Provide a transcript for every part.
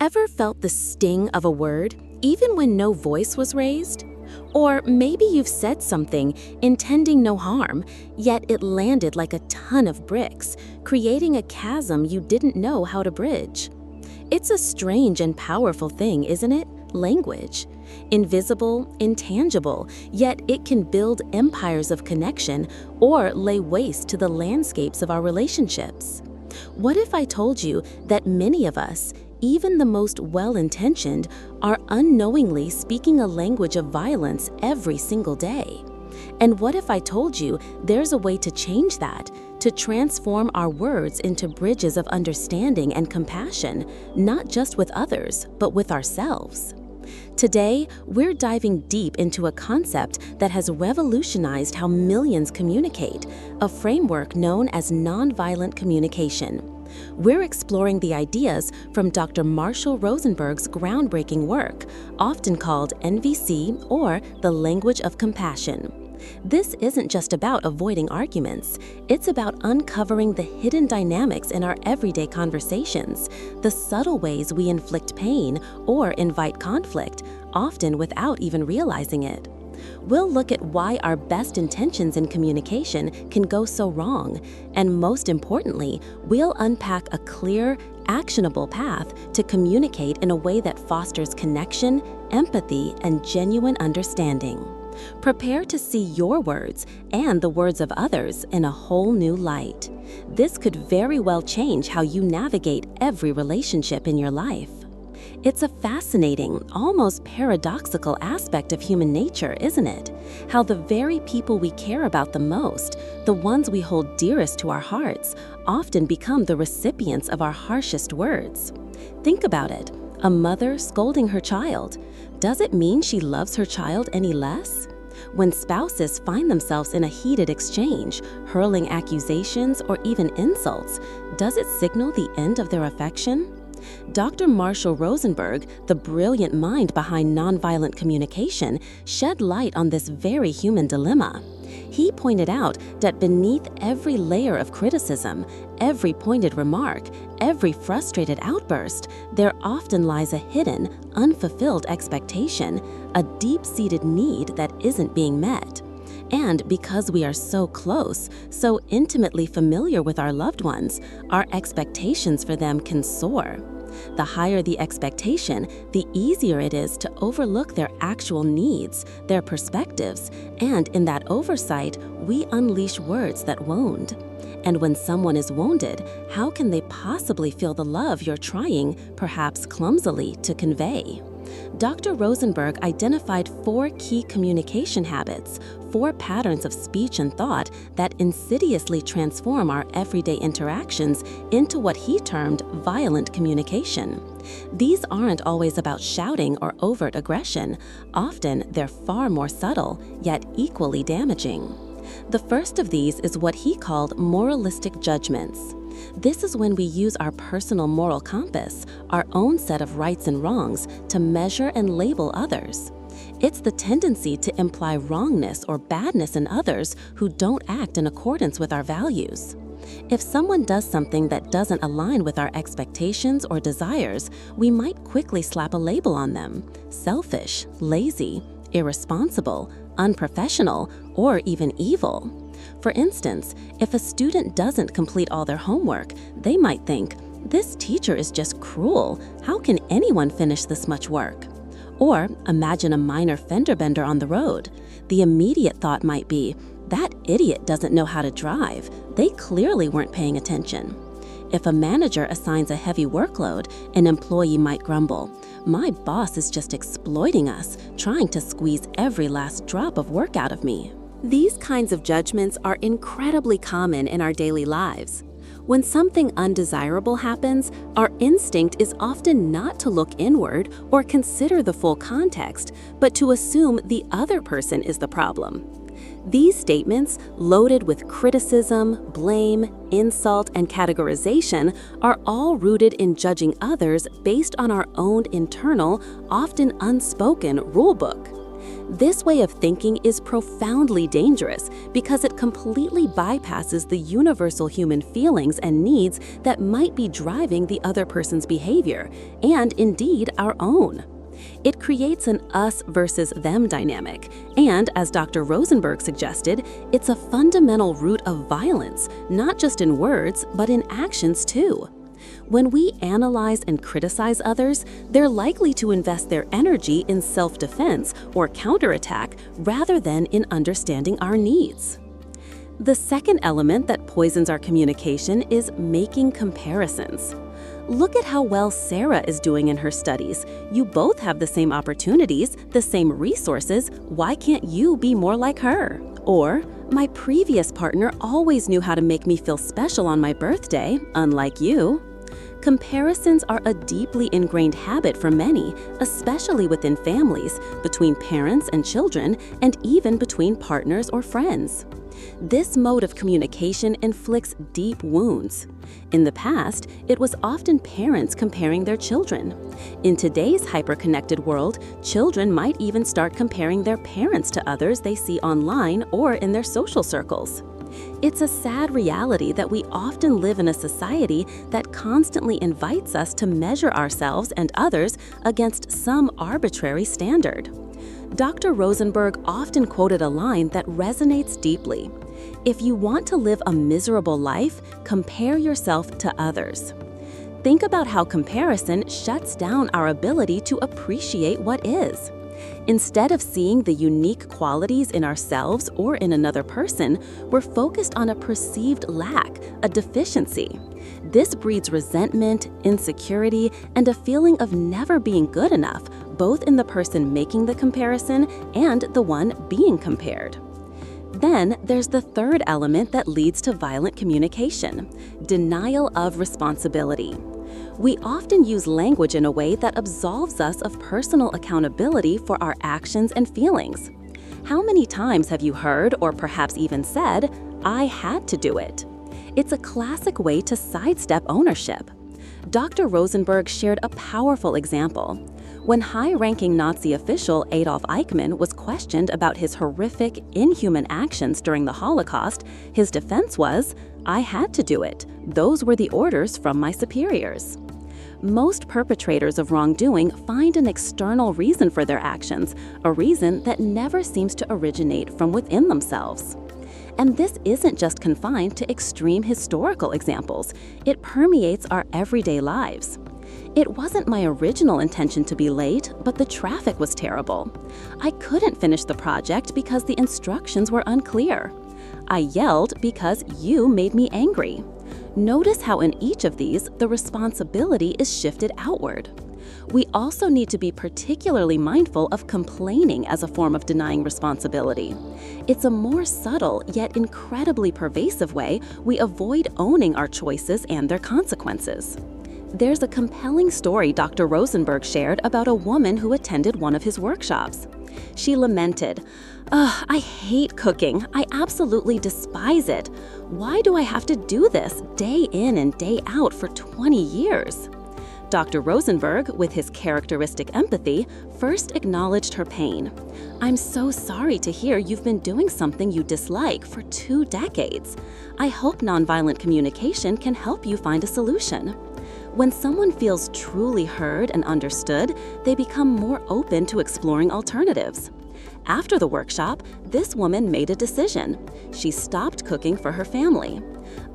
Ever felt the sting of a word, even when no voice was raised? Or maybe you've said something intending no harm, yet it landed like a ton of bricks, creating a chasm you didn't know how to bridge. It's a strange and powerful thing, isn't it? Language. Invisible, intangible, yet it can build empires of connection or lay waste to the landscapes of our relationships. What if I told you that many of us, even the most well-intentioned, are unknowingly speaking a language of violence every single day? And what if I told you there's a way to change that, to transform our words into bridges of understanding and compassion, not just with others, but with ourselves? Today, we're diving deep into a concept that has revolutionized how millions communicate, a framework known as nonviolent communication. We're exploring the ideas from Dr. Marshall Rosenberg's groundbreaking work, often called NVC or the language of compassion. This isn't just about avoiding arguments, it's about uncovering the hidden dynamics in our everyday conversations, the subtle ways we inflict pain or invite conflict, often without even realizing it. We'll look at why our best intentions in communication can go so wrong, and most importantly, we'll unpack a clear, actionable path to communicate in a way that fosters connection, empathy, and genuine understanding. Prepare to see your words and the words of others in a whole new light. This could very well change how you navigate every relationship in your life. It's a fascinating, almost paradoxical aspect of human nature, isn't it? How the very people we care about the most, the ones we hold dearest to our hearts, often become the recipients of our harshest words. Think about it. A mother scolding her child. Does it mean she loves her child any less? When spouses find themselves in a heated exchange, hurling accusations or even insults, does it signal the end of their affection? Dr. Marshall Rosenberg, the brilliant mind behind nonviolent communication, shed light on this very human dilemma. He pointed out that beneath every layer of criticism, every pointed remark, every frustrated outburst, there often lies a hidden, unfulfilled expectation, a deep-seated need that isn't being met. And because we are so close, so intimately familiar with our loved ones, our expectations for them can soar. The higher the expectation, the easier it is to overlook their actual needs, their perspectives, and in that oversight, we unleash words that wound. And when someone is wounded, how can they possibly feel the love you're trying, perhaps clumsily, to convey? Dr. Rosenberg identified 4 key communication habits, 4 patterns of speech and thought that insidiously transform our everyday interactions into what he termed violent communication. These aren't always about shouting or overt aggression. Often, they're far more subtle, yet equally damaging. The first of these is what he called moralistic judgments. This is when we use our personal moral compass, our own set of rights and wrongs, to measure and label others. It's the tendency to imply wrongness or badness in others who don't act in accordance with our values. If someone does something that doesn't align with our expectations or desires, we might quickly slap a label on them: selfish, lazy, irresponsible, unprofessional, or even evil. For instance, if a student doesn't complete all their homework, they might think, "This teacher is just cruel. How can anyone finish this much work?" Or imagine a minor fender bender on the road. The immediate thought might be, "That idiot doesn't know how to drive. They clearly weren't paying attention." If a manager assigns a heavy workload, an employee might grumble, "My boss is just exploiting us, trying to squeeze every last drop of work out of me." These kinds of judgments are incredibly common in our daily lives. When something undesirable happens, our instinct is often not to look inward or consider the full context, but to assume the other person is the problem. These statements, loaded with criticism, blame, insult, and categorization, are all rooted in judging others based on our own internal, often unspoken rulebook. This way of thinking is profoundly dangerous because it completely bypasses the universal human feelings and needs that might be driving the other person's behavior, and indeed our own. It creates an us versus them dynamic, and as Dr. Rosenberg suggested, it's a fundamental root of violence, not just in words, but in actions too. When we analyze and criticize others, they're likely to invest their energy in self-defense or counterattack rather than in understanding our needs. The second element that poisons our communication is making comparisons. Look at how well Sarah is doing in her studies. You both have the same opportunities, the same resources. Why can't you be more like her? Or, my previous partner always knew how to make me feel special on my birthday, unlike you. Comparisons are a deeply ingrained habit for many, especially within families, between parents and children, and even between partners or friends. This mode of communication inflicts deep wounds. In the past, it was often parents comparing their children. In today's hyper-connected world, children might even start comparing their parents to others they see online or in their social circles. It's a sad reality that we often live in a society that constantly invites us to measure ourselves and others against some arbitrary standard. Dr. Rosenberg often quoted a line that resonates deeply. If you want to live a miserable life, compare yourself to others. Think about how comparison shuts down our ability to appreciate what is. Instead of seeing the unique qualities in ourselves or in another person, we're focused on a perceived lack, a deficiency. This breeds resentment, insecurity, and a feeling of never being good enough, both in the person making the comparison and the one being compared. Then there's the third element that leads to violent communication: denial of responsibility. We often use language in a way that absolves us of personal accountability for our actions and feelings. How many times have you heard, or perhaps even said, "I had to do it"? It's a classic way to sidestep ownership. Dr. Rosenberg shared a powerful example. When high-ranking Nazi official Adolf Eichmann was questioned about his horrific, inhuman actions during the Holocaust, his defense was, "I had to do it. Those were the orders from my superiors." Most perpetrators of wrongdoing find an external reason for their actions, a reason that never seems to originate from within themselves. And this isn't just confined to extreme historical examples. It permeates our everyday lives. It wasn't my original intention to be late, but the traffic was terrible. I couldn't finish the project because the instructions were unclear. I yelled because you made me angry. Notice how in each of these, the responsibility is shifted outward. We also need to be particularly mindful of complaining as a form of denying responsibility. It's a more subtle yet incredibly pervasive way we avoid owning our choices and their consequences. There's a compelling story Dr. Rosenberg shared about a woman who attended one of his workshops. She lamented, "Ugh, I hate cooking. I absolutely despise it. Why do I have to do this day in and day out for 20 years? Dr. Rosenberg, with his characteristic empathy, first acknowledged her pain. "I'm so sorry to hear you've been doing something you dislike for 2 decades. I hope nonviolent communication can help you find a solution." When someone feels truly heard and understood, they become more open to exploring alternatives. After the workshop, this woman made a decision. She stopped cooking for her family.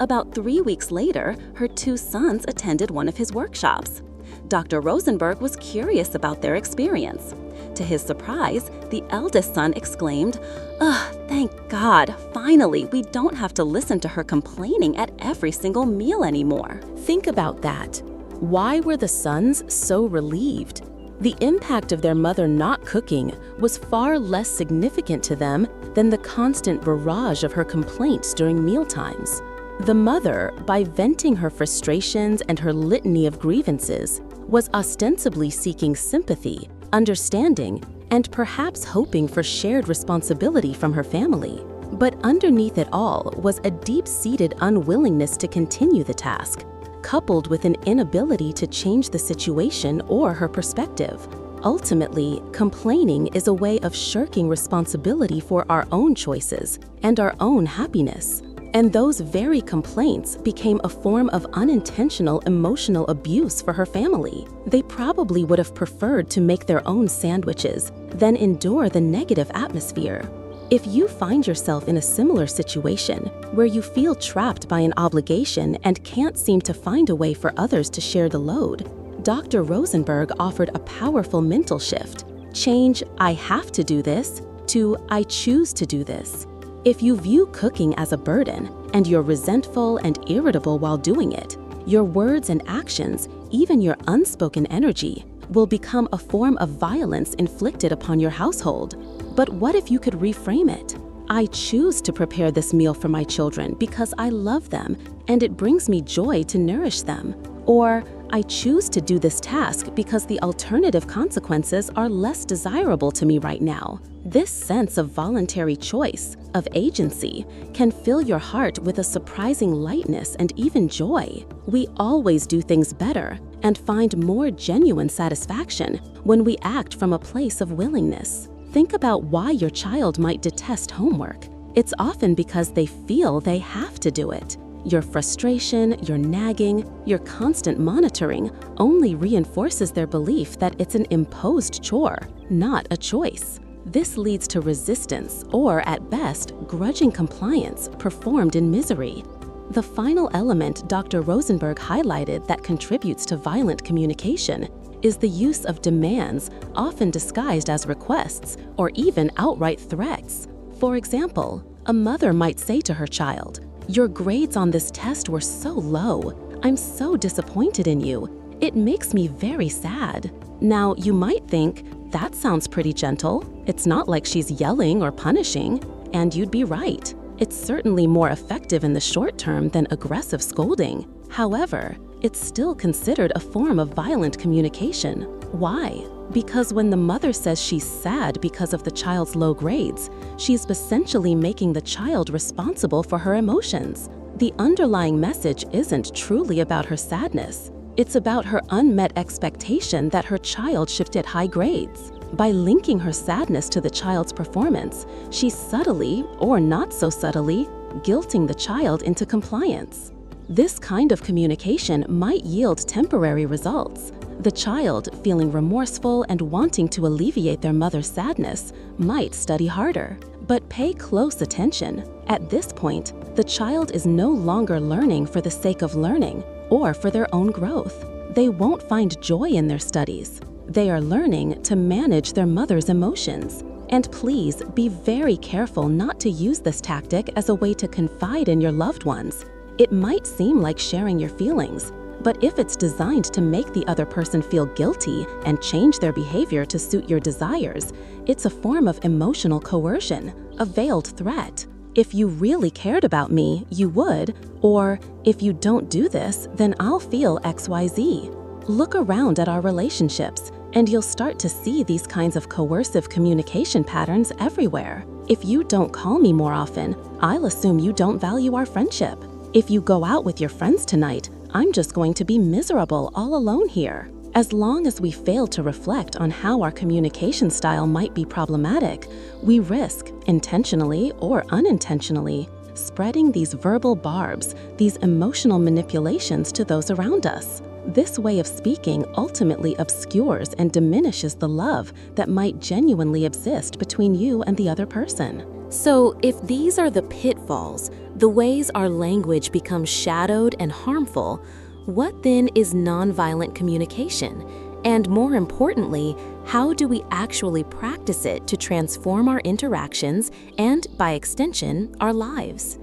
About 3 weeks later, her 2 sons attended one of his workshops. Dr. Rosenberg was curious about their experience. To his surprise, the eldest son exclaimed, "Ugh, thank God, finally, we don't have to listen to her complaining at every single meal anymore." Think about that. Why were the sons so relieved? The impact of their mother not cooking was far less significant to them than the constant barrage of her complaints during mealtimes. The mother, by venting her frustrations and her litany of grievances, was ostensibly seeking sympathy, understanding, and perhaps hoping for shared responsibility from her family. But underneath it all was a deep-seated unwillingness to continue the task, coupled with an inability to change the situation or her perspective. Ultimately, complaining is a way of shirking responsibility for our own choices and our own happiness. And those very complaints became a form of unintentional emotional abuse for her family. They probably would have preferred to make their own sandwiches than endure the negative atmosphere. If you find yourself in a similar situation where you feel trapped by an obligation and can't seem to find a way for others to share the load, Dr. Rosenberg offered a powerful mental shift. Change "I have to do this" to "I choose to do this." If you view cooking as a burden and you're resentful and irritable while doing it, your words and actions, even your unspoken energy, will become a form of violence inflicted upon your household. But what if you could reframe it? "I choose to prepare this meal for my children because I love them and it brings me joy to nourish them." Or, "I choose to do this task because the alternative consequences are less desirable to me right now." This sense of voluntary choice, of agency, can fill your heart with a surprising lightness and even joy. We always do things better and find more genuine satisfaction when we act from a place of willingness. Think about why your child might detest homework. It's often because they feel they have to do it. Your frustration, your nagging, your constant monitoring only reinforces their belief that it's an imposed chore, not a choice. This leads to resistance or, at best, grudging compliance performed in misery. The final element Dr. Rosenberg highlighted that contributes to violent communication is the use of demands, often disguised as requests or even outright threats. For example, a mother might say to her child, "Your grades on this test were so low. I'm so disappointed in you. It makes me very sad." Now, you might think, that sounds pretty gentle. It's not like she's yelling or punishing, and you'd be right. It's certainly more effective in the short term than aggressive scolding. However, it's still considered a form of violent communication. Why? Because when the mother says she's sad because of the child's low grades, she's essentially making the child responsible for her emotions. The underlying message isn't truly about her sadness. It's about her unmet expectation that her child should get high grades. By linking her sadness to the child's performance, she's subtly, or not so subtly, guilting the child into compliance. This kind of communication might yield temporary results. The child, feeling remorseful and wanting to alleviate their mother's sadness, might study harder. But pay close attention. At this point, the child is no longer learning for the sake of learning or for their own growth. They won't find joy in their studies. They are learning to manage their mother's emotions. And please be very careful not to use this tactic as a way to confide in your loved ones. It might seem like sharing your feelings, but if it's designed to make the other person feel guilty and change their behavior to suit your desires, it's a form of emotional coercion, a veiled threat. "If you really cared about me, you would," or "if you don't do this, then I'll feel XYZ. Look around at our relationships, and you'll start to see these kinds of coercive communication patterns everywhere. "If you don't call me more often, I'll assume you don't value our friendship. "If you go out with your friends tonight, I'm just going to be miserable all alone here." As long as we fail to reflect on how our communication style might be problematic, we risk, intentionally or unintentionally, spreading these verbal barbs, these emotional manipulations to those around us. This way of speaking ultimately obscures and diminishes the love that might genuinely exist between you and the other person. So, if these are the pitfalls, the ways our language becomes shadowed and harmful, what then is nonviolent communication? And more importantly, how do we actually practice it to transform our interactions and, by extension, our lives?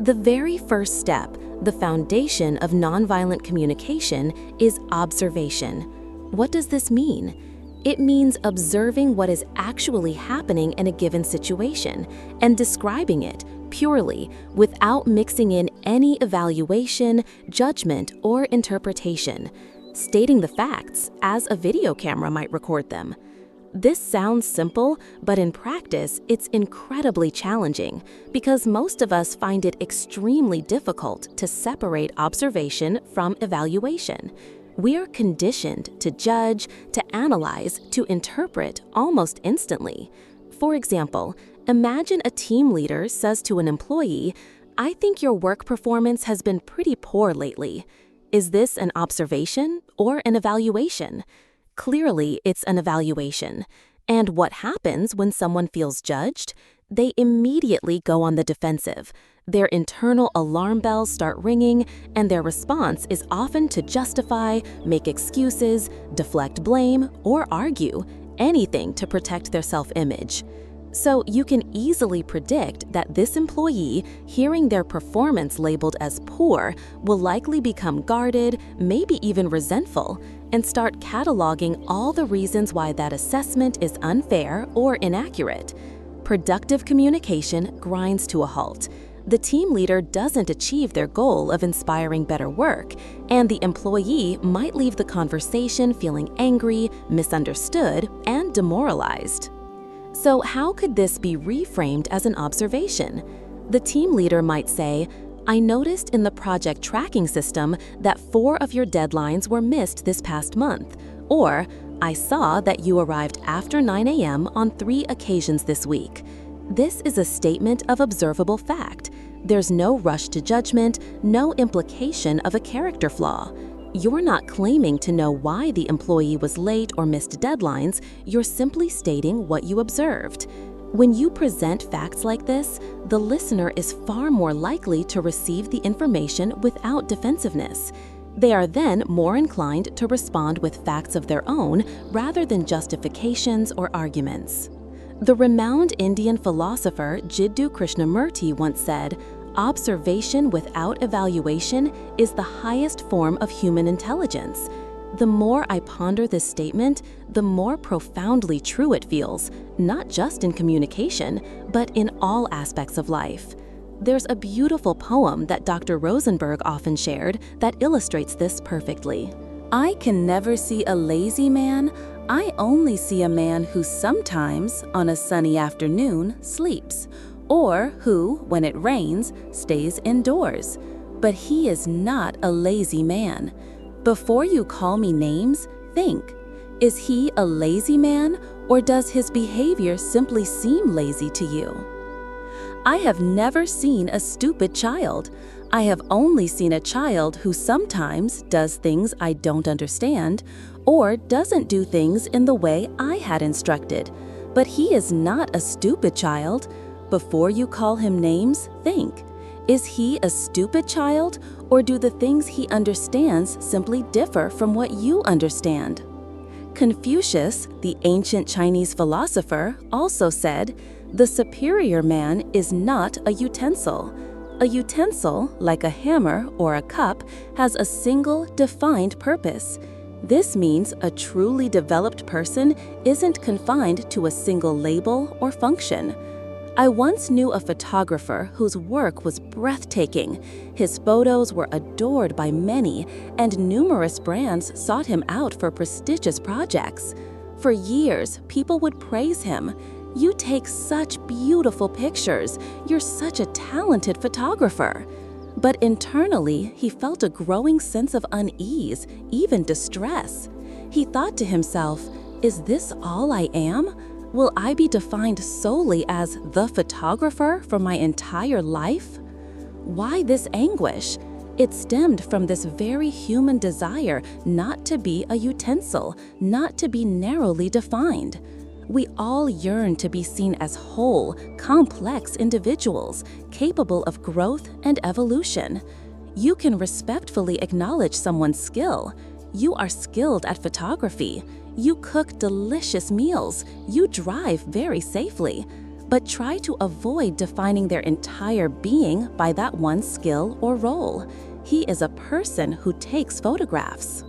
The very first step, the foundation of nonviolent communication, is observation. What does this mean? It means observing what is actually happening in a given situation and describing it purely without mixing in any evaluation, judgment, or interpretation, stating the facts as a video camera might record them. This sounds simple, but in practice, it's incredibly challenging because most of us find it extremely difficult to separate observation from evaluation. We're conditioned to judge, to analyze, to interpret almost instantly. For example, imagine a team leader says to an employee, "I think your work performance has been pretty poor lately." Is this an observation or an evaluation? Clearly, it's an evaluation. And what happens when someone feels judged? They immediately go on the defensive. Their internal alarm bells start ringing, and their response is often to justify, make excuses, deflect blame, or argue, anything to protect their self-image. So you can easily predict that this employee, hearing their performance labeled as poor, will likely become guarded, maybe even resentful, and start cataloging all the reasons why that assessment is unfair or inaccurate. Productive communication grinds to a halt. The team leader doesn't achieve their goal of inspiring better work, and the employee might leave the conversation feeling angry, misunderstood, and demoralized. So how could this be reframed as an observation? The team leader might say, "I noticed in the project tracking system that 4 of your deadlines were missed this past month," or "I saw that you arrived after 9 a.m. on 3 occasions this week." This is a statement of observable fact. There's no rush to judgment, no implication of a character flaw. You're not claiming to know why the employee was late or missed deadlines, you're simply stating what you observed. When you present facts like this, the listener is far more likely to receive the information without defensiveness. They are then more inclined to respond with facts of their own rather than justifications or arguments. The renowned Indian philosopher Jiddu Krishnamurti once said, "Observation without evaluation is the highest form of human intelligence." The more I ponder this statement, the more profoundly true it feels, not just in communication, but in all aspects of life. There's a beautiful poem that Dr. Rosenberg often shared that illustrates this perfectly. "I can never see a lazy man. I only see a man who sometimes, on a sunny afternoon, sleeps, or who, when it rains, stays indoors. But he is not a lazy man. Before you call me names, think, is he a lazy man, or does his behavior simply seem lazy to you? I have never seen a stupid child. I have only seen a child who sometimes does things I don't understand, or doesn't do things in the way I had instructed. But he is not a stupid child. Before you call him names, think, is he a stupid child, or do the things he understands simply differ from what you understand?" Confucius, the ancient Chinese philosopher, also said, "The superior man is not a utensil. A utensil, like a hammer or a cup, has a single, defined purpose. This means a truly developed person isn't confined to a single label or function." I once knew a photographer whose work was breathtaking. His photos were adored by many, and numerous brands sought him out for prestigious projects. For years, people would praise him. "You take such beautiful pictures. You're such a talented photographer." But internally, he felt a growing sense of unease, even distress. He thought to himself, "Is this all I am? Will I be defined solely as the photographer for my entire life?" Why this anguish? It stemmed from this very human desire not to be a utensil, not to be narrowly defined. We all yearn to be seen as whole, complex individuals, capable of growth and evolution. You can respectfully acknowledge someone's skill. You are skilled at photography. You cook delicious meals. You drive very safely. But try to avoid defining their entire being by that one skill or role. He is a person who takes photographs.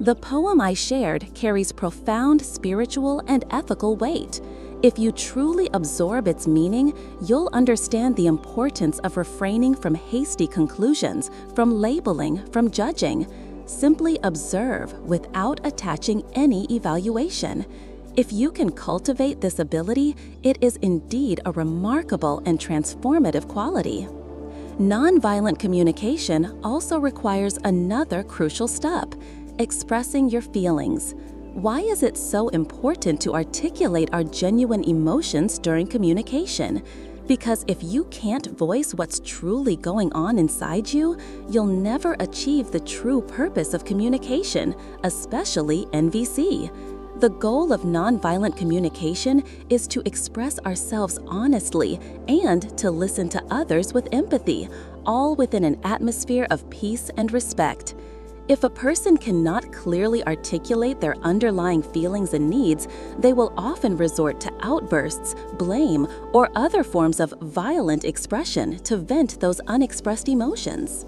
The poem I shared carries profound spiritual and ethical weight. If you truly absorb its meaning, you'll understand the importance of refraining from hasty conclusions, from labeling, from judging. Simply observe without attaching any evaluation. If you can cultivate this ability, it is indeed a remarkable and transformative quality. Nonviolent communication also requires another crucial step: Expressing your feelings. Why is it so important to articulate our genuine emotions during communication? Because if you can't voice what's truly going on inside you, you'll never achieve the true purpose of communication, especially NVC. The goal of nonviolent communication is to express ourselves honestly and to listen to others with empathy, all within an atmosphere of peace and respect. If a person cannot clearly articulate their underlying feelings and needs, they will often resort to outbursts, blame, or other forms of violent expression to vent those unexpressed emotions.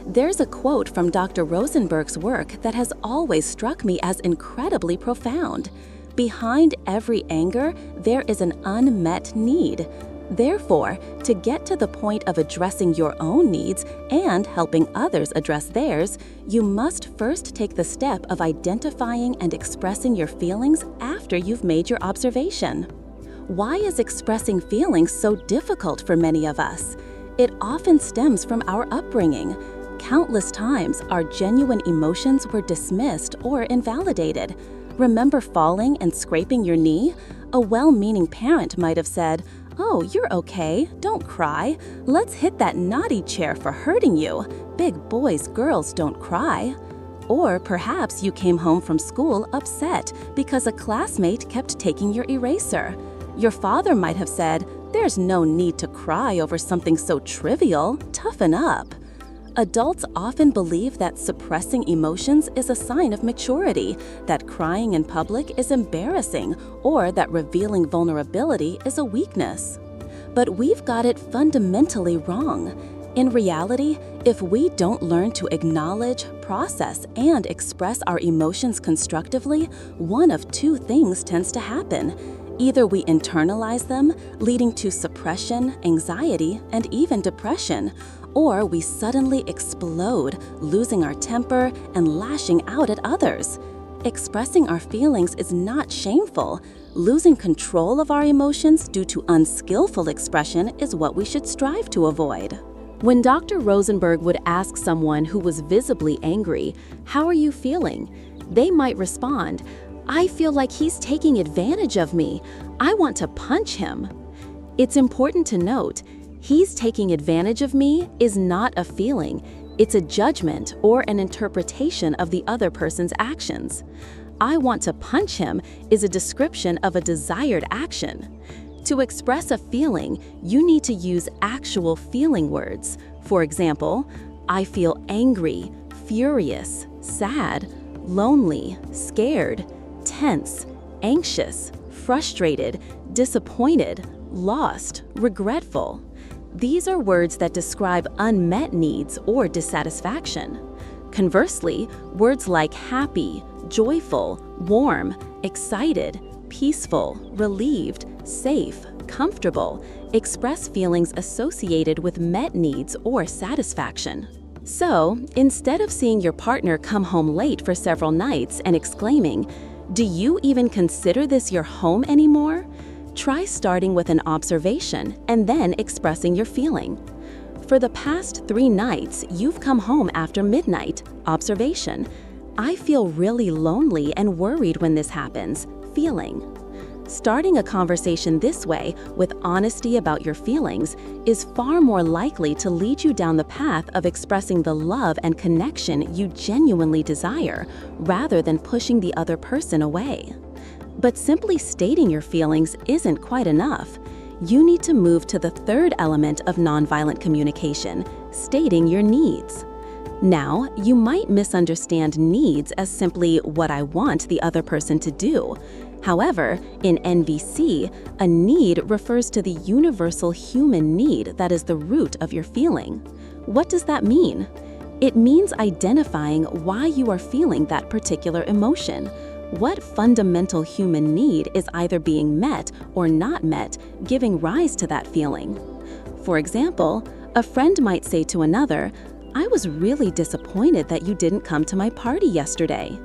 There's a quote from Dr. Rosenberg's work that has always struck me as incredibly profound. Behind every anger, there is an unmet need. Therefore, to get to the point of addressing your own needs and helping others address theirs, you must first take the step of identifying and expressing your feelings after you've made your observation. Why is expressing feelings so difficult for many of us? It often stems from our upbringing. Countless times, our genuine emotions were dismissed or invalidated. Remember falling and scraping your knee? A well-meaning parent might have said, "Oh, you're okay, don't cry. Let's hit that naughty chair for hurting you. Big boys, girls don't cry." Or perhaps you came home from school upset because a classmate kept taking your eraser. Your father might have said, "There's no need to cry over something so trivial, toughen up." Adults often believe that suppressing emotions is a sign of maturity, that crying in public is embarrassing, or that revealing vulnerability is a weakness. But we've got it fundamentally wrong. In reality, if we don't learn to acknowledge, process, and express our emotions constructively, one of two things tends to happen. Either we internalize them, leading to suppression, anxiety, and even depression, or we suddenly explode, losing our temper and lashing out at others. Expressing our feelings is not shameful. Losing control of our emotions due to unskillful expression is what we should strive to avoid. When Dr. Rosenberg would ask someone who was visibly angry, "How are you feeling?" they might respond, "I feel like he's taking advantage of me. I want to punch him." It's important to note, "he's taking advantage of me" is not a feeling. It's a judgment or an interpretation of the other person's actions. "I want to punch him" is a description of a desired action. To express a feeling, you need to use actual feeling words. For example, "I feel angry, furious, sad, lonely, scared, tense, anxious, frustrated, disappointed, lost, regretful." These are words that describe unmet needs or dissatisfaction. Conversely, words like happy, joyful, warm, excited, peaceful, relieved, safe, comfortable express feelings associated with met needs or satisfaction. So, instead of seeing your partner come home late for several nights and exclaiming, "Do you even consider this your home anymore?" try starting with an observation and then expressing your feeling. "For the past 3 nights, you've come home after midnight." Observation. "I feel really lonely and worried when this happens." Feeling. Starting a conversation this way, with honesty about your feelings, is far more likely to lead you down the path of expressing the love and connection you genuinely desire, rather than pushing the other person away. But simply stating your feelings isn't quite enough. You need to move to the third element of nonviolent communication, stating your needs. Now, you might misunderstand needs as simply what I want the other person to do. However, in NVC, a need refers to the universal human need that is the root of your feeling. What does that mean? It means identifying why you are feeling that particular emotion. What fundamental human need is either being met or not met, giving rise to that feeling? For example, a friend might say to another, "I was really disappointed that you didn't come to my party yesterday."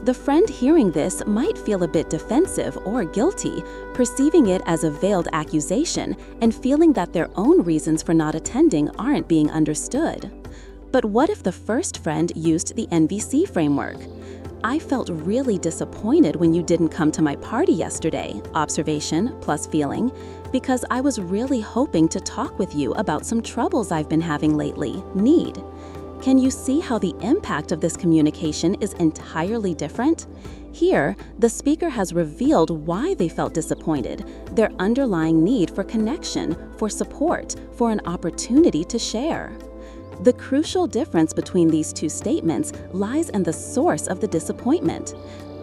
The friend hearing this might feel a bit defensive or guilty, perceiving it as a veiled accusation and feeling that their own reasons for not attending aren't being understood. But what if the first friend used the NVC framework? I felt really disappointed when you didn't come to my party yesterday, observation plus feeling, because I was really hoping to talk with you about some troubles I've been having lately, need. Can you see how the impact of this communication is entirely different? Here, the speaker has revealed why they felt disappointed, their underlying need for connection, for support, for an opportunity to share. The crucial difference between these two statements lies in the source of the disappointment.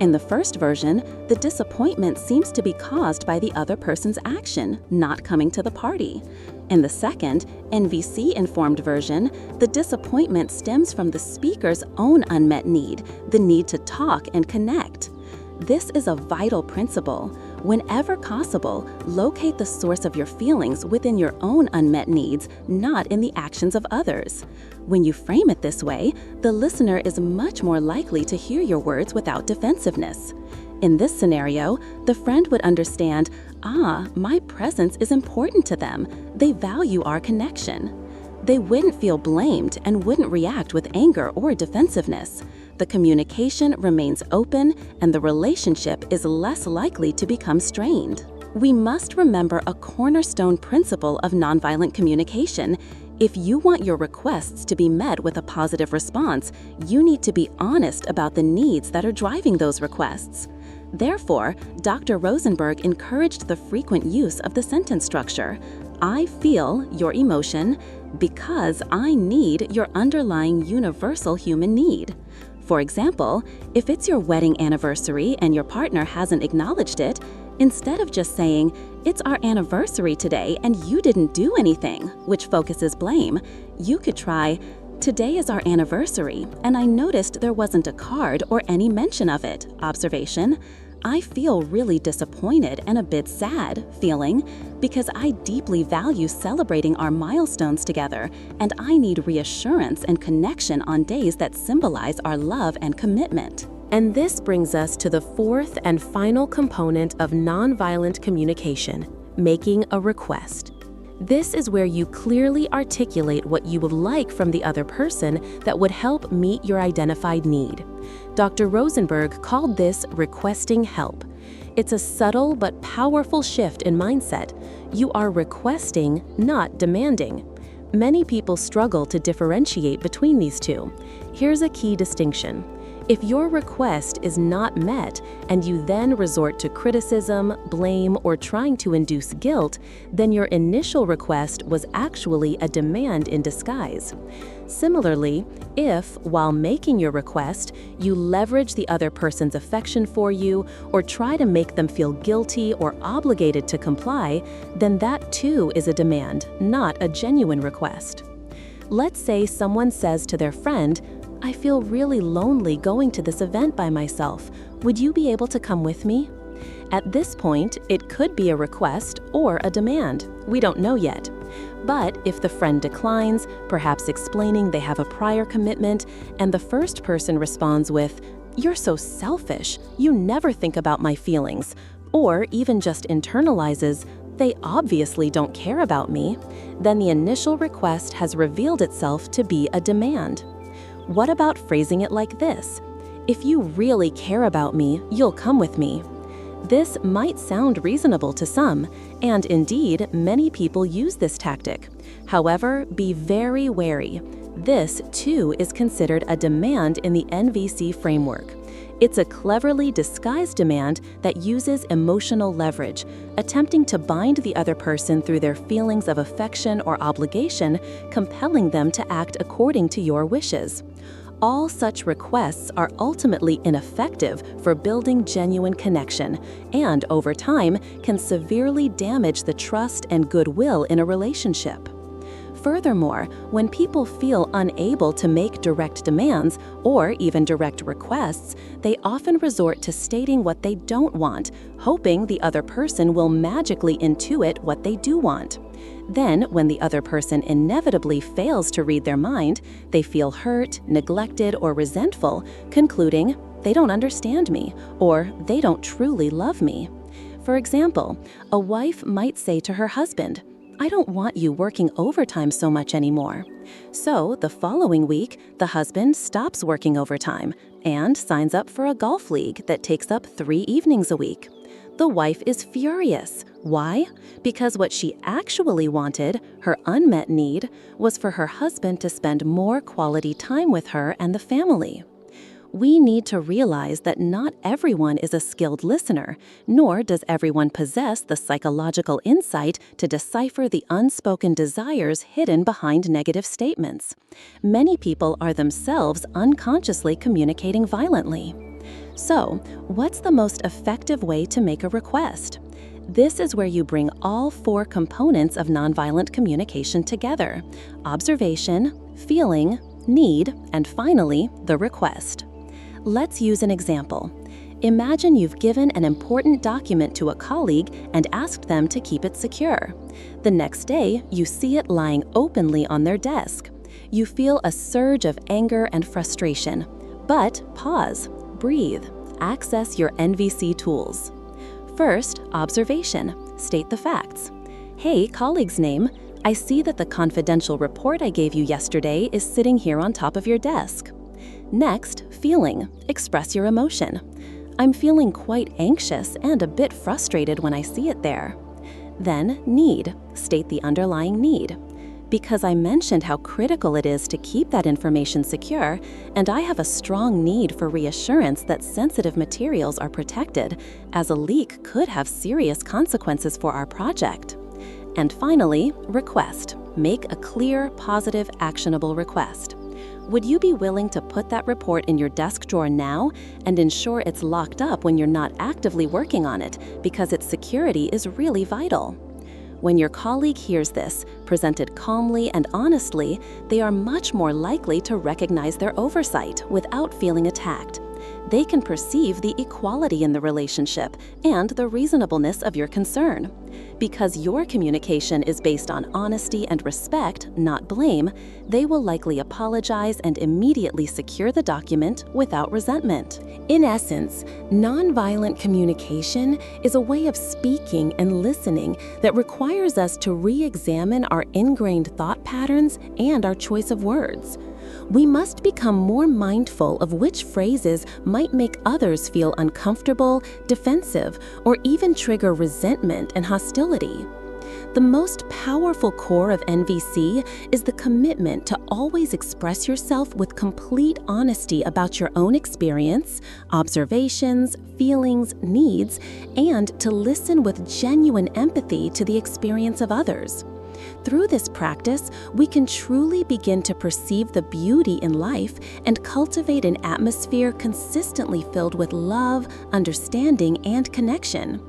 In the first version, the disappointment seems to be caused by the other person's action, not coming to the party. In the second, NVC-informed version, the disappointment stems from the speaker's own unmet need, the need to talk and connect. This is a vital principle. Whenever possible, locate the source of your feelings within your own unmet needs, not in the actions of others. When you frame it this way, the listener is much more likely to hear your words without defensiveness. In this scenario, the friend would understand, my presence is important to them. They value our connection. They wouldn't feel blamed and wouldn't react with anger or defensiveness. The communication remains open and the relationship is less likely to become strained. We must remember a cornerstone principle of nonviolent communication. If you want your requests to be met with a positive response, you need to be honest about the needs that are driving those requests. Therefore, Dr. Rosenberg encouraged the frequent use of the sentence structure, I feel your emotion because I need your underlying universal human need. For example, if it's your wedding anniversary and your partner hasn't acknowledged it, instead of just saying, it's our anniversary today and you didn't do anything, which focuses blame, you could try, today is our anniversary and I noticed there wasn't a card or any mention of it, observation. I feel really disappointed and a bit sad, feeling, because I deeply value celebrating our milestones together, and I need reassurance and connection on days that symbolize our love and commitment. And this brings us to the fourth and final component of nonviolent communication, making a request. This is where you clearly articulate what you would like from the other person that would help meet your identified need. Dr. Rosenberg called this requesting help. It's a subtle but powerful shift in mindset. You are requesting, not demanding. Many people struggle to differentiate between these two. Here's a key distinction. If your request is not met and you then resort to criticism, blame, or trying to induce guilt, then your initial request was actually a demand in disguise. Similarly, if, while making your request, you leverage the other person's affection for you or try to make them feel guilty or obligated to comply, then that too is a demand, not a genuine request. Let's say someone says to their friend, I feel really lonely going to this event by myself. Would you be able to come with me? At this point, it could be a request or a demand. We don't know yet. But if the friend declines, perhaps explaining they have a prior commitment, and the first person responds with, "You're so selfish, you never think about my feelings," or even just internalizes, "They obviously don't care about me," then the initial request has revealed itself to be a demand. What about phrasing it like this? If you really care about me, you'll come with me. This might sound reasonable to some, and indeed, many people use this tactic. However, be very wary. This, too, is considered a demand in the NVC framework. It's a cleverly disguised demand that uses emotional leverage, attempting to bind the other person through their feelings of affection or obligation, compelling them to act according to your wishes. All such requests are ultimately ineffective for building genuine connection and, over time, can severely damage the trust and goodwill in a relationship. Furthermore, when people feel unable to make direct demands or even direct requests, they often resort to stating what they don't want, hoping the other person will magically intuit what they do want. Then, when the other person inevitably fails to read their mind, they feel hurt, neglected, or resentful, concluding, "They don't understand me," or "They don't truly love me." For example, a wife might say to her husband, I don't want you working overtime so much anymore. So the following week, the husband stops working overtime and signs up for a golf league that takes up 3 evenings a week. The wife is furious. Why? Because what she actually wanted, her unmet need, was for her husband to spend more quality time with her and the family. We need to realize that not everyone is a skilled listener, nor does everyone possess the psychological insight to decipher the unspoken desires hidden behind negative statements. Many people are themselves unconsciously communicating violently. So, what's the most effective way to make a request? This is where you bring all 4 components of nonviolent communication together: observation, feeling, need, and finally, the request. Let's use an example. Imagine you've given an important document to a colleague and asked them to keep it secure. The next day, you see it lying openly on their desk. You feel a surge of anger and frustration. But pause, breathe, access your NVC tools. First, observation. State the facts. Hey, colleague's name, I see that the confidential report I gave you yesterday is sitting here on top of your desk. Next, feeling. Express your emotion. I'm feeling quite anxious and a bit frustrated when I see it there. Then, need. State the underlying need. Because I mentioned how critical it is to keep that information secure, and I have a strong need for reassurance that sensitive materials are protected, as a leak could have serious consequences for our project. And finally, request. Make a clear, positive, actionable request. Would you be willing to put that report in your desk drawer now and ensure it's locked up when you're not actively working on it, because its security is really vital? When your colleague hears this, presented calmly and honestly, they are much more likely to recognize their oversight without feeling attacked. They can perceive the equality in the relationship and the reasonableness of your concern. Because your communication is based on honesty and respect, not blame, they will likely apologize and immediately secure the document without resentment. In essence, nonviolent communication is a way of speaking and listening that requires us to re-examine our ingrained thought patterns and our choice of words. We must become more mindful of which phrases might make others feel uncomfortable, defensive, or even trigger resentment and hostility. The most powerful core of NVC is the commitment to always express yourself with complete honesty about your own experience, observations, feelings, needs, and to listen with genuine empathy to the experience of others. Through this practice, we can truly begin to perceive the beauty in life and cultivate an atmosphere consistently filled with love, understanding, and connection.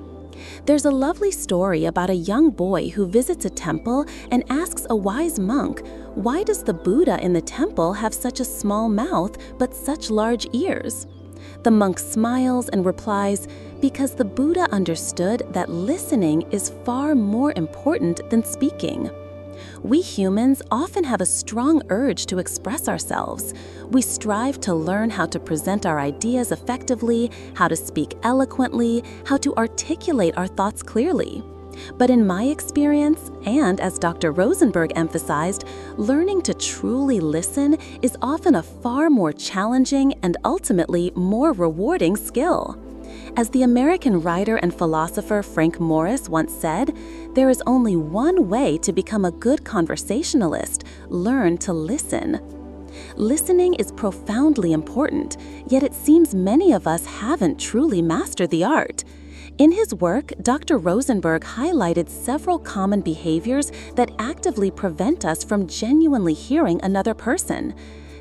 There's a lovely story about a young boy who visits a temple and asks a wise monk, "Why does the Buddha in the temple have such a small mouth but such large ears?" The monk smiles and replies, "Because the Buddha understood that listening is far more important than speaking." We humans often have a strong urge to express ourselves. We strive to learn how to present our ideas effectively, how to speak eloquently, how to articulate our thoughts clearly. But in my experience, and as Dr. Rosenberg emphasized, learning to truly listen is often a far more challenging and ultimately more rewarding skill. As the American writer and philosopher Frank Morris once said, there is only one way to become a good conversationalist: learn to listen. Listening is profoundly important, yet it seems many of us haven't truly mastered the art. In his work, Dr. Rosenberg highlighted several common behaviors that actively prevent us from genuinely hearing another person.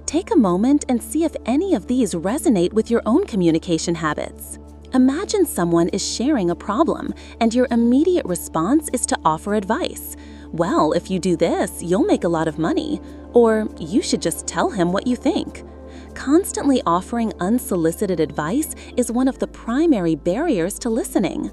Take a moment and see if any of these resonate with your own communication habits. Imagine someone is sharing a problem, and your immediate response is to offer advice. "Well, if you do this, you'll make a lot of money," or "You should just tell him what you think." Constantly offering unsolicited advice is one of the primary barriers to listening.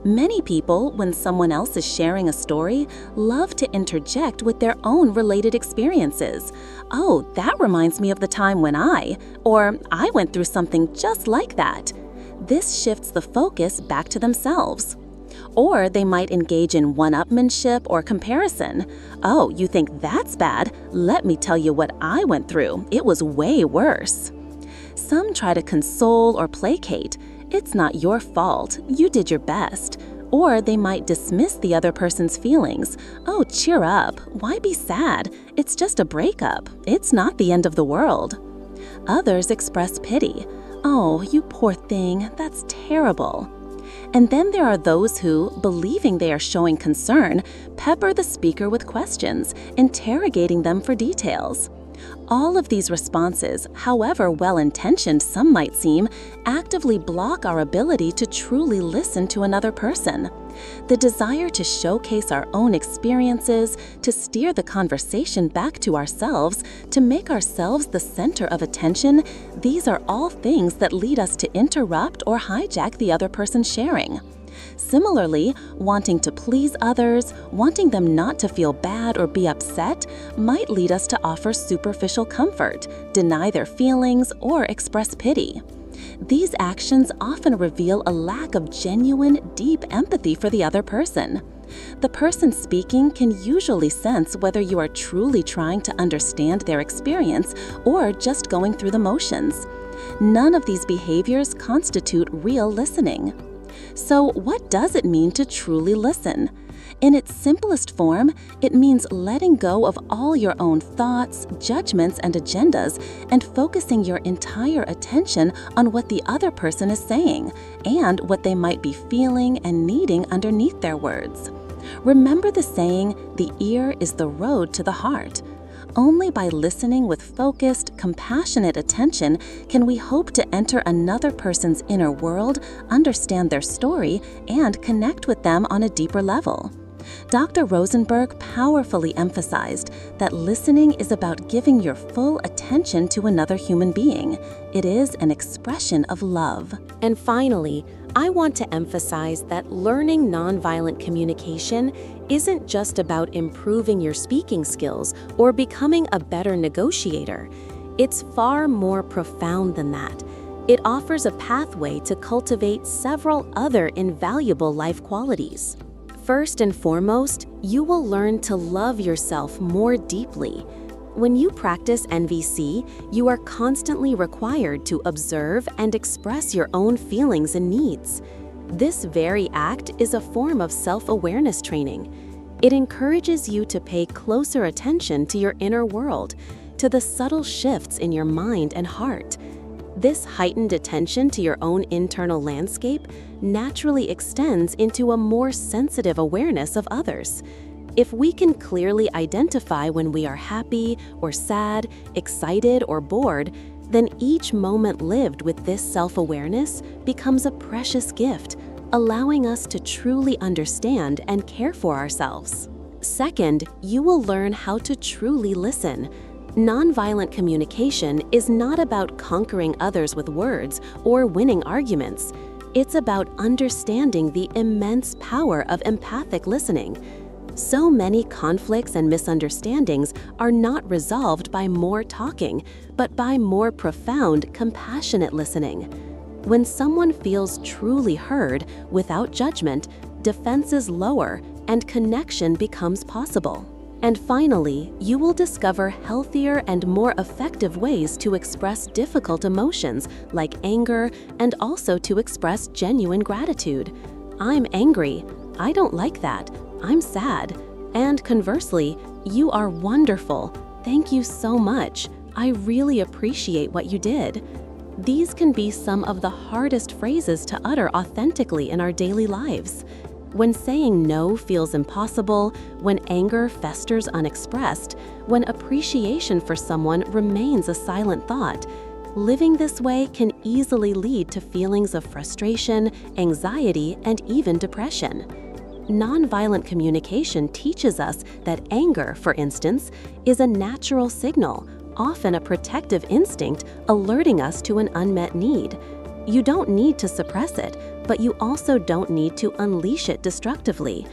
Many people, when someone else is sharing a story, love to interject with their own related experiences. "Oh, that reminds me of the time when or I went through something just like that." This shifts the focus back to themselves. Or they might engage in one-upmanship or comparison. "Oh, you think that's bad? Let me tell you what I went through. It was way worse." Some try to console or placate. "It's not your fault. You did your best." Or they might dismiss the other person's feelings. "Oh, cheer up. Why be sad? It's just a breakup. It's not the end of the world." Others express pity. "Oh, you poor thing. That's terrible." And then there are those who, believing they are showing concern, pepper the speaker with questions, interrogating them for details. All of these responses, however well-intentioned some might seem, actively block our ability to truly listen to another person. The desire to showcase our own experiences, to steer the conversation back to ourselves, to make ourselves the center of attention, these are all things that lead us to interrupt or hijack the other person's sharing. Similarly, wanting to please others, wanting them not to feel bad or be upset, might lead us to offer superficial comfort, deny their feelings, or express pity. These actions often reveal a lack of genuine, deep empathy for the other person. The person speaking can usually sense whether you are truly trying to understand their experience or just going through the motions. None of these behaviors constitute real listening. So, what does it mean to truly listen? In its simplest form, it means letting go of all your own thoughts, judgments, and agendas and focusing your entire attention on what the other person is saying and what they might be feeling and needing underneath their words. Remember the saying, "The ear is the road to the heart." Only by listening with focused, compassionate attention can we hope to enter another person's inner world, understand their story, and connect with them on a deeper level. Dr. Rosenberg powerfully emphasized that listening is about giving your full attention to another human being. It is an expression of love. And finally, I want to emphasize that learning nonviolent communication isn't just about improving your speaking skills or becoming a better negotiator. It's far more profound than that. It offers a pathway to cultivate several other invaluable life qualities. First and foremost, you will learn to love yourself more deeply. When you practice NVC, you are constantly required to observe and express your own feelings and needs. This very act is a form of self-awareness training. It encourages you to pay closer attention to your inner world, to the subtle shifts in your mind and heart. This heightened attention to your own internal landscape naturally extends into a more sensitive awareness of others. If we can clearly identify when we are happy or sad, excited or bored, then each moment lived with this self-awareness becomes a precious gift, allowing us to truly understand and care for ourselves. Second, you will learn how to truly listen. Nonviolent communication is not about conquering others with words or winning arguments. It's about understanding the immense power of empathic listening. So many conflicts and misunderstandings are not resolved by more talking, but by more profound, compassionate listening. When someone feels truly heard without judgment, defenses lower and connection becomes possible. And finally, you will discover healthier and more effective ways to express difficult emotions like anger and also to express genuine gratitude. "I'm angry. I don't like that. I'm sad." And conversely, "You are wonderful. Thank you so much. I really appreciate what you did." These can be some of the hardest phrases to utter authentically in our daily lives. When saying no feels impossible, when anger festers unexpressed, when appreciation for someone remains a silent thought, living this way can easily lead to feelings of frustration, anxiety, and even depression. Nonviolent communication teaches us that anger, for instance, is a natural signal, often a protective instinct alerting us to an unmet need. You don't need to suppress it, but you also don't need to unleash it destructively.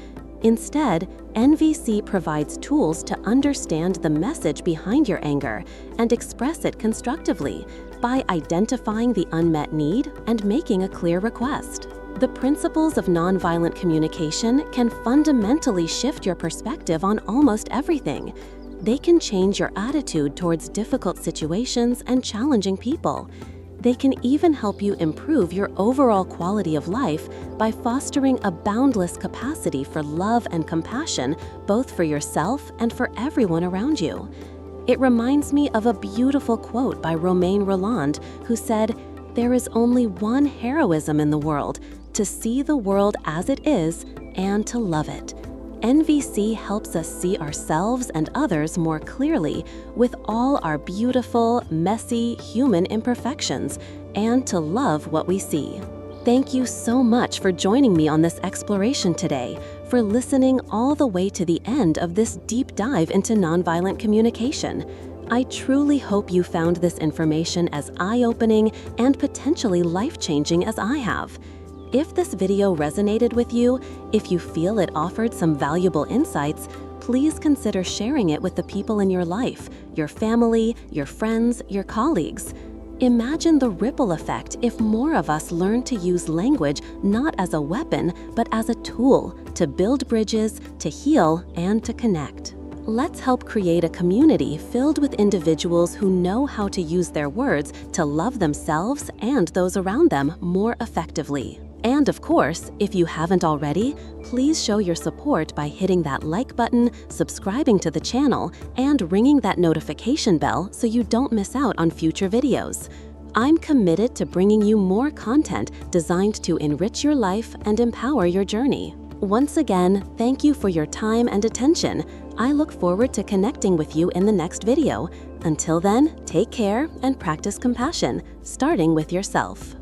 Instead, NVC provides tools to understand the message behind your anger and express it constructively by identifying the unmet need and making a clear request. The principles of nonviolent communication can fundamentally shift your perspective on almost everything. They can change your attitude towards difficult situations and challenging people. They can even help you improve your overall quality of life by fostering a boundless capacity for love and compassion, both for yourself and for everyone around you. It reminds me of a beautiful quote by Romain Rolland, who said, "There is only one heroism in the world, to see the world as it is and to love it." NVC helps us see ourselves and others more clearly with all our beautiful, messy, human imperfections, and to love what we see. Thank you so much for joining me on this exploration today, for listening all the way to the end of this deep dive into nonviolent communication. I truly hope you found this information as eye-opening and potentially life-changing as I have. If this video resonated with you, if you feel it offered some valuable insights, please consider sharing it with the people in your life, your family, your friends, your colleagues. Imagine the ripple effect if more of us learn to use language not as a weapon, but as a tool to build bridges, to heal, and to connect. Let's help create a community filled with individuals who know how to use their words to love themselves and those around them more effectively. And of course, if you haven't already, please show your support by hitting that like button, subscribing to the channel, and ringing that notification bell so you don't miss out on future videos. I'm committed to bringing you more content designed to enrich your life and empower your journey. Once again, thank you for your time and attention. I look forward to connecting with you in the next video. Until then, take care and practice compassion, starting with yourself.